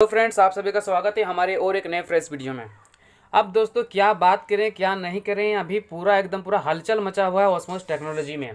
Friends, आप सभी का स्वागत है हमारे और एक नए फ्रेश वीडियो में। अब दोस्तों क्या बात करें क्या नहीं करें, अभी पूरा हलचल मचा हुआ है ऑस्मोस टेक्नोलॉजी में।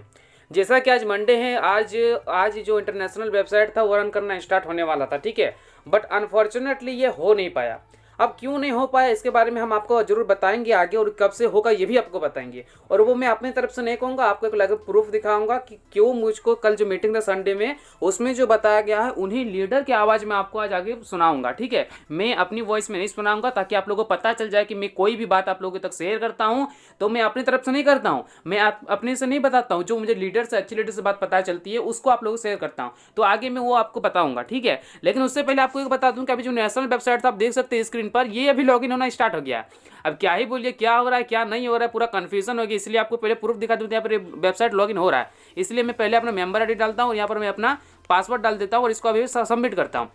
जैसा कि आज मंडे है, आज जो इंटरनेशनल वेबसाइट था वो रन करना स्टार्ट होने वाला था, ठीक है। बट अनफॉर्चुनेटली ये हो नहीं पाया। अब क्यों नहीं हो पाया इसके बारे में हम आपको जरूर बताएंगे आगे, और कब से होगा ये भी आपको बताएंगे। और वो मैं अपनी तरफ से नहीं कहूँगा, आपको एक लाइव प्रूफ दिखाऊंगा कि क्यों मुझको कल जो मीटिंग था संडे में, उसमें जो बताया गया है उन्हीं लीडर की आवाज़ में आपको आज आगे सुनाऊंगा, ठीक है। मैं अपनी वॉइस में नहीं सुनाऊंगा, ताकि आप लोगों को पता चल जाए कि मैं कोई भी बात आप लोगों तक शेयर करता हूँ तो मैं अपनी तरफ से नहीं करता हूँ, मैं अपने से नहीं बताता हूँ। जो मुझे लीडर से, अच्छे लीडर से बात पता चलती है उसको आप लोगों को शेयर करता हूँ, तो आगे मैं वो आपको बताऊंगा, ठीक है। लेकिन उससे पहले आपको एक बता दूं कि अभी जो नेशनल वेबसाइट था आप देख सकते हैं स्क्रीन पर, ये अभी लॉगिन होना स्टार्ट हो गया है। अब क्या ही बोलिए, क्या हो रहा है क्या नहीं हो रहा है, पूरा कंफ्यूजन हो गया। इसलिए आपको पहले प्रूफ दिखा दूं, यहाँ पर वेबसाइट लॉगिन हो रहा है। इसलिए मैं पहले अपना मेंबर आईडी डालता हूँ और यहाँ पर मैं अपना पासवर्ड डाल देता हूँ और इसको अभी सबमिट करता हूँ।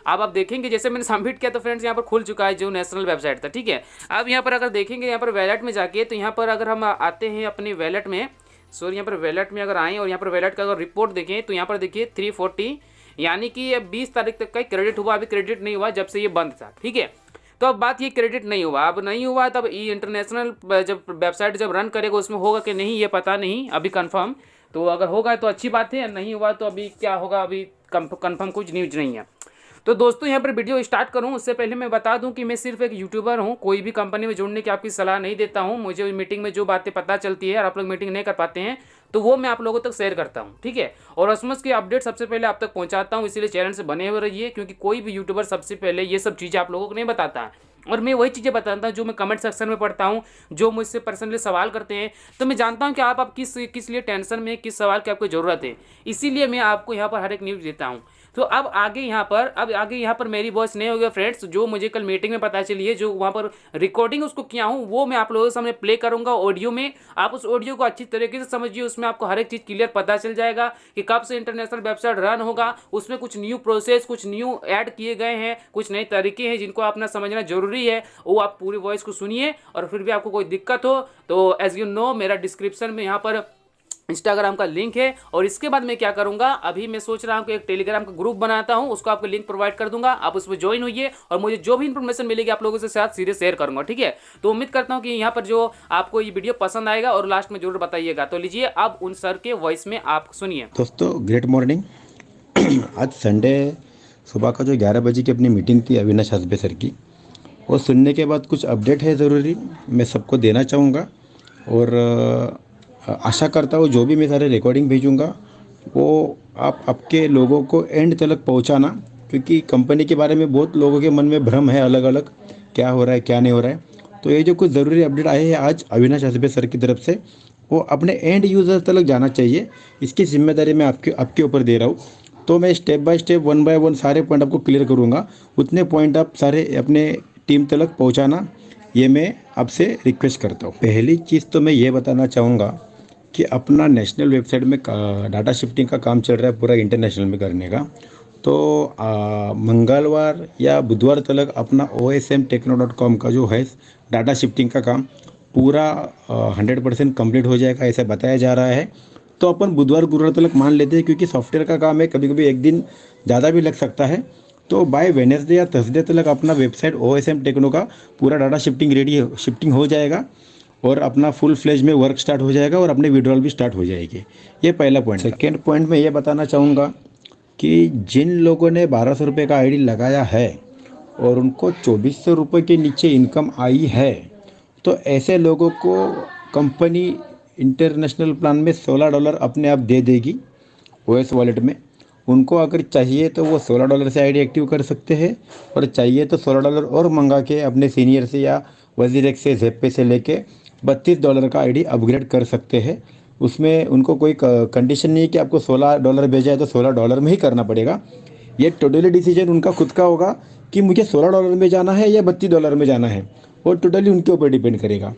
अब आप देखेंगे जैसे मैंने सबमिट किया तो फ्रेंड्स यहाँ पर खुल चुका है जो नेशनल वेबसाइट था, ठीक है। अब यहाँ पर अगर देखेंगे यहाँ पर वैलेट में जाके, तो यहाँ पर अगर हम आते हैं अपनी वैलेट में, सॉरी यहाँ पर वैलेट में अगर आएँ और यहाँ पर वैलेट का अगर रिपोर्ट देखें तो यहाँ पर देखिए 340, यानी कि ये 20 तारीख तक का क्रेडिट हुआ, अभी क्रेडिट नहीं हुआ जब से ये बंद था, ठीक है। तो अब बात ये क्रेडिट नहीं हुआ, अब नहीं हुआ तब ये इंटरनेशनल जब वेबसाइट जब रन करेगा उसमें होगा कि नहीं ये पता नहीं अभी कंफर्म। तो अगर होगा तो अच्छी बात है, नहीं हुआ तो अभी क्या होगा, अभी कंफर्म कुछ न्यूज नहीं है। तो दोस्तों यहाँ पर वीडियो स्टार्ट करूँ उससे पहले मैं बता दूं कि मैं सिर्फ एक यूट्यूबर हूँ, कोई भी कंपनी में जुड़ने की आपकी सलाह नहीं देता हूँ। मुझे मीटिंग में जो बातें पता चलती है और आप लोग मीटिंग नहीं कर पाते हैं तो वो मैं आप लोगों तक शेयर करता हूँ, ठीक है। और ऑस्मोस की अपडेट सबसे पहले आप तक पहुँचाता हूँ, इसीलिए चैनल से बने हुए रहिए, क्योंकि कोई भी यूट्यूबर सबसे पहले ये सब चीज़ें आप लोगों को नहीं बताता है। और मैं वही चीज़ें बताता हूँ जो मैं कमेंट सेक्शन में पढ़ता हूँ, जो मुझसे पर्सनली सवाल करते हैं। तो मैं जानता हूँ कि आप किस लिए टेंशन में, किस सवाल की आपको ज़रूरत है, इसीलिए मैं आपको यहाँ पर हर एक न्यूज़ देता हूँ। तो अब आगे यहाँ पर मेरी वॉइस नहीं होगी फ्रेंड्स, जो मुझे कल मीटिंग में पता चली है, जो वहाँ पर रिकॉर्डिंग उसको किया हूँ वो मैं आप लोगों के सामने प्ले करूँगा ऑडियो में। आप उस ऑडियो को अच्छी तरीके से समझिए, उसमें आपको हर एक चीज़ क्लियर पता चल जाएगा कि कब से इंटरनेशनल वेबसाइट रन होगा। उसमें कुछ न्यू प्रोसेस, कुछ न्यू ऐड किए गए हैं, कुछ नए तरीके हैं जिनको अपना समझना जरूरी है। वो आप पूरी वॉइस को सुनिए, और फिर भी आपको कोई दिक्कत हो तो एज यू नो मेरा डिस्क्रिप्शन में यहाँ पर इंस्टाग्राम का लिंक है। और इसके बाद मैं क्या करूंगा, अभी मैं सोच रहा हूं कि एक टेलीग्राम का ग्रुप बनाता हूं, उसको आपको लिंक प्रोवाइड कर दूंगा, आप उसमें ज्वाइन होइए और मुझे जो भी इंफॉर्मेशन मिलेगी आप लोगों से साथ सीधे शेयर करूंगा, ठीक है। तो उम्मीद करता हूं कि यहाँ पर जो आपको ये वीडियो पसंद आएगा और लास्ट में जरूर बताइएगा। तो लीजिए अब उन सर के वॉइस में आप सुनिए। दोस्तों ग्रेट मॉर्निंग। आज संडे सुबह का जो 11 बजे की अपनी मीटिंग थी अविनाश हसबे सर की, वो सुनने के बाद कुछ अपडेट है ज़रूरी मैं सबको देना चाहूँगा। और आशा करता हूँ जो भी मैं सारे रिकॉर्डिंग भेजूँगा वो आप आपके लोगों को एंड तक पहुँचाना, क्योंकि कंपनी के बारे में बहुत लोगों के मन में भ्रम है अलग अलग, क्या हो रहा है क्या नहीं हो रहा है। तो ये जो कुछ ज़रूरी अपडेट आए हैं आज अविनाश हसबे सर की तरफ से, वो अपने एंड यूज़र तक जाना चाहिए। इसकी जिम्मेदारी मैं आपके ऊपर दे रहा हूँ। तो मैं step by step, one by one सारे पॉइंट आपको क्लियर करूँगा, उतने पॉइंट आप सारे अपने टीम तक पहुँचाना, ये मैं आपसे रिक्वेस्ट करता हूँ। पहली चीज़ तो मैं ये बताना चाहूँगा कि अपना नेशनल वेबसाइट में डाटा शिफ्टिंग का काम चल रहा है पूरा इंटरनेशनल में करने का। तो मंगलवार या बुधवार तक अपना osmtechno.com का जो है डाटा शिफ्टिंग का काम पूरा 100% कंप्लीट हो जाएगा ऐसा बताया जा रहा है। तो अपन बुधवार गुरुवार तक मान लेते हैं, क्योंकि सॉफ्टवेयर का काम है, कभी कभी एक दिन ज़्यादा भी लग सकता है। तो बाय वेडनेसडे या थर्सडे तक अपना वेबसाइट OSM टेक्नो का पूरा डाटा शिफ्टिंग हो जाएगा और अपना फुल फ्लेज में वर्क स्टार्ट हो जाएगा और अपने विड्रॉल भी स्टार्ट हो जाएगी। ये पहला पॉइंट। सेकेंड पॉइंट में ये बताना चाहूँगा कि जिन लोगों ने 1200 रुपये का आईडी लगाया है और उनको 2400 रुपये के नीचे इनकम आई है, तो ऐसे लोगों को कंपनी इंटरनेशनल प्लान में $16 अपने आप दे देगी OS वॉलेट में। उनको अगर चाहिए तो वो $16 से आईडी एक्टिव कर सकते हैं, और चाहिए तो $16 और मंगा के अपने सीनियर से या वजीरेक्स से ज़ेप्पे से लेके $32 का आईडी अपग्रेड कर सकते हैं। उसमें उनको कोई कंडीशन नहीं है कि आपको $16 भेजा है तो $16 में ही करना पड़ेगा। ये टोटली डिसीजन उनका खुद का होगा कि मुझे $16 में जाना है या $32 में जाना है, वो टोटली उनके ऊपर डिपेंड करेगा।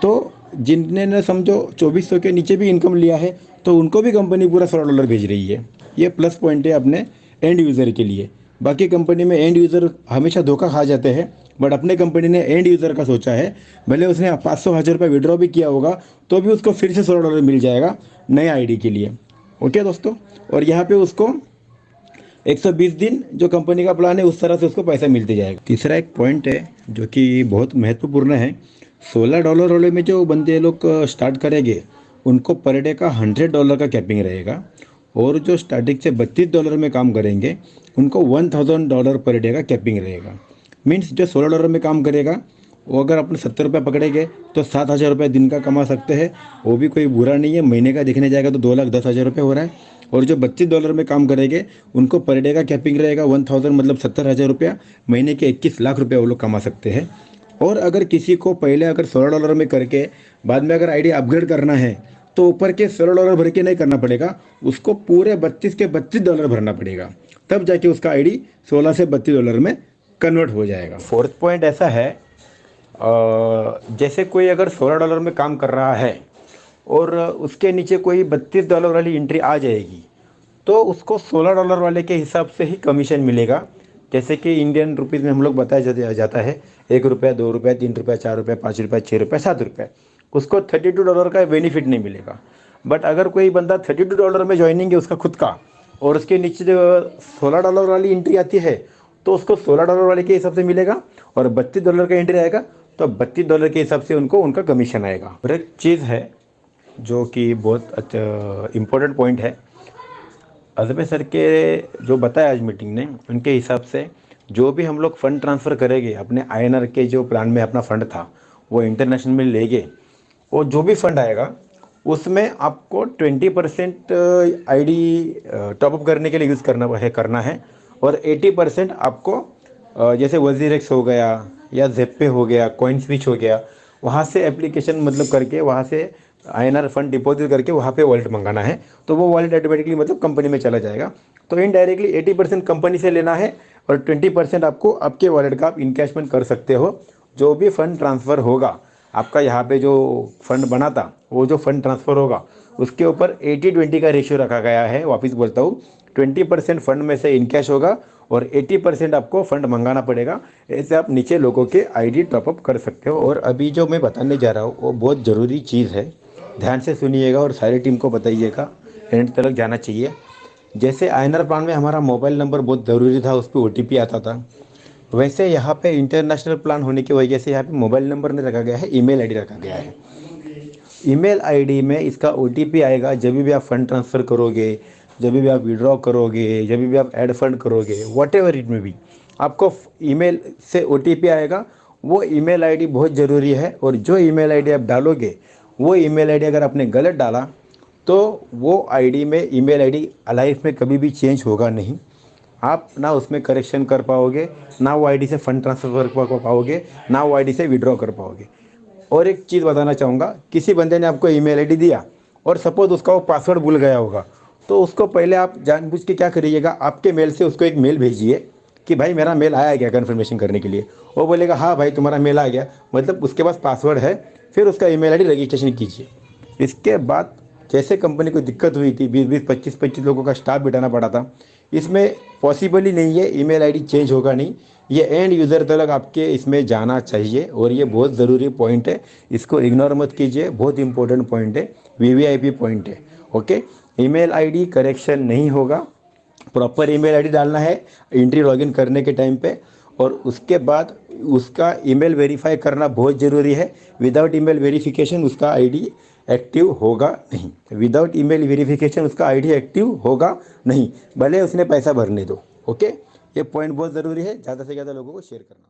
तो जिनने न समझो 2400 के नीचे भी इनकम लिया है तो उनको भी कंपनी पूरा $16 भेज रही है। ये प्लस पॉइंट है अपने एंड यूज़र के लिए। बाकी कंपनी में एंड यूज़र हमेशा धोखा खा जाते हैं, बट अपने कंपनी ने एंड यूज़र का सोचा है। भले उसने 500-1000 रुपये विड्रॉ भी किया होगा तो भी उसको फिर से $16 मिल जाएगा नए आईडी के लिए। ओके दोस्तों, और यहाँ पे उसको 120 दिन जो कंपनी का प्लान है उस तरह से उसको पैसा मिलते जाएगा। तीसरा एक पॉइंट है जो कि बहुत महत्वपूर्ण है, $16 वाले में जो बंदे लोग स्टार्ट करेंगे उनको पर डे का $100 का कैपिंग रहेगा, और जो स्टार्टिंग से $32 में काम करेंगे उनको $1000 पर डे का कैपिंग रहेगा। मीन्स जो $16 में काम करेगा वो अगर अपने ₹70 पकड़ेंगे तो ₹7000 दिन का कमा सकते हैं, वो भी कोई बुरा नहीं है। महीने का देखने जाएगा तो ₹2,10,000 हो रहा है। और जो $32 में काम करेंगे उनको पर डे का कैपिंग रहेगा 1000, मतलब ₹70,000, महीने के ₹21,00,000 वो लोग कमा सकते हैं। और अगर किसी को पहले अगर $16 में करके बाद में अगर आईडी अपग्रेड करना है तो ऊपर के $16 भर के नहीं करना पड़ेगा, उसको पूरे 32 के $32 भरना पड़ेगा, तब जाके उसका आईडी 16 से $32 में कन्वर्ट हो जाएगा। फोर्थ पॉइंट ऐसा है, जैसे कोई अगर $16 में काम कर रहा है और उसके नीचे कोई $32 वाली एंट्री आ जाएगी तो उसको $16 वाले के हिसाब से ही कमीशन मिलेगा। जैसे कि इंडियन रुपीज़ में हम लोग बताया जाता है ₹1, ₹2, ₹3, ₹4, ₹5, ₹6, ₹7, उसको $32 का बेनिफिट नहीं मिलेगा। बट अगर कोई बंदा $32 में ज्वाइनिंग है उसका खुद का, और उसके नीचे जो $16 वाली एंट्री आती है तो उसको $16 वाले के हिसाब से मिलेगा, और $32 का एंट्री आएगा तो $32 के हिसाब से उनको उनका कमीशन आएगा। और एक चीज़ है जो कि बहुत अच्छा इम्पोर्टेंट पॉइंट है, अजमेर सर के जो बताया आज मीटिंग ने, उनके हिसाब से जो भी हम लोग फ़ंड ट्रांसफ़र करेंगे अपने INR के जो प्लान में अपना फ़ंड था वो इंटरनेशनल में लेंगे, और जो भी फंड आएगा उसमें आपको 20% ID टॉपअप करने के लिए यूज़ करना है, और 80% आपको जैसे वजीरेक्स हो गया या ज़ेप्पे हो गया, कॉइन स्विच हो गया, वहाँ से एप्लीकेशन मतलब करके वहाँ से INR फंड डिपॉजिट करके वहाँ पे वॉलेट मंगाना है, तो वो वॉलेट ऑटोमेटिकली मतलब कंपनी में चला जाएगा। तो इनडायरेक्टली 80% कंपनी से लेना है और 20% आपको आपके वॉलेट का आप इनकैशमेंट कर सकते हो। जो भी फंड ट्रांसफ़र होगा आपका यहाँ पे जो फंड बना था वो जो फंड ट्रांसफ़र होगा उसके ऊपर 80-20 का रेशियो रखा गया है। वापस बोलता हूँ, 20% फंड में से इनकैश होगा और 80% आपको फंड मंगाना पड़ेगा। ऐसे आप नीचे लोगों के ID टॉपअप कर सकते हो। और अभी जो मैं बताने जा रहा हूँ वो बहुत ज़रूरी चीज़ है, ध्यान से सुनिएगा और सारी टीम को बताइएगा, एंड तक जाना चाहिए। जैसे INR प्लान में हमारा मोबाइल नंबर बहुत ज़रूरी था, उस पर OTP आता था, वैसे यहाँ पे इंटरनेशनल प्लान होने की वजह से यहाँ पे मोबाइल नंबर नहीं रखा गया है, ईमेल आईडी रखा गया है। ईमेल आईडी में इसका OTP आएगा जब भी आप फंड ट्रांसफ़र करोगे, जब भी आप विड्रॉ करोगे, जब भी आप ऐड फंड करोगे, वट एवर इट में भी आपको ईमेल से OTP आएगा। वो ईमेल आईडी बहुत ज़रूरी है, और जो ईमेल आईडी आप डालोगे वो ईमेल आईडी अगर आपने गलत डाला तो वो आईडी में ईमेल आईडी लाइफ में कभी भी चेंज होगा नहीं। आप ना उसमें करेक्शन कर पाओगे, ना वो आईडी से फंड ट्रांसफ़र कर पाओगे, ना वो आईडी से विड्रॉ कर पाओगे। और एक चीज़ बताना चाहूँगा, किसी बंदे ने आपको ईमेल आईडी दिया और सपोज़ उसका वो पासवर्ड भूल गया होगा, तो उसको पहले आप जानबूझ के क्या करिएगा, आपके मेल से उसको एक मेल भेजिए कि भाई मेरा मेल आया क्या, कन्फर्मेशन करने के लिए। वो बोलेगा हाँ भाई तुम्हारा मेल आ गया, मतलब उसके पास पासवर्ड है, फिर उसका ईमेल आईडी रजिस्ट्रेशन कीजिए। इसके बाद जैसे कंपनी को दिक्कत हुई थी, 20-20, 25-25 लोगों का स्टाफ बिठाना पड़ा था, इसमें पॉसिबल ही नहीं है, ईमेल आईडी चेंज होगा नहीं। ये एंड यूज़र तक आपके इसमें जाना चाहिए, और ये बहुत ज़रूरी पॉइंट है, इसको इग्नोर मत कीजिए, बहुत इंपॉर्टेंट पॉइंट है, VVIP पॉइंट है। ओके, ईमेल आईडी करेक्शन नहीं होगा, प्रॉपर ईमेल आईडी डालना है एंट्री लॉगिन करने के टाइम पे, और उसके बाद उसका ईमेल वेरीफाई करना बहुत ज़रूरी है। विदाउट ईमेल वेरिफिकेशन उसका आईडी एक्टिव होगा नहीं, विदाउट ईमेल वेरिफिकेशन उसका आईडी एक्टिव होगा नहीं, भले उसने पैसा भरने दो। ओके, ये पॉइंट बहुत ज़रूरी है, ज़्यादा से ज़्यादा लोगों को शेयर करना।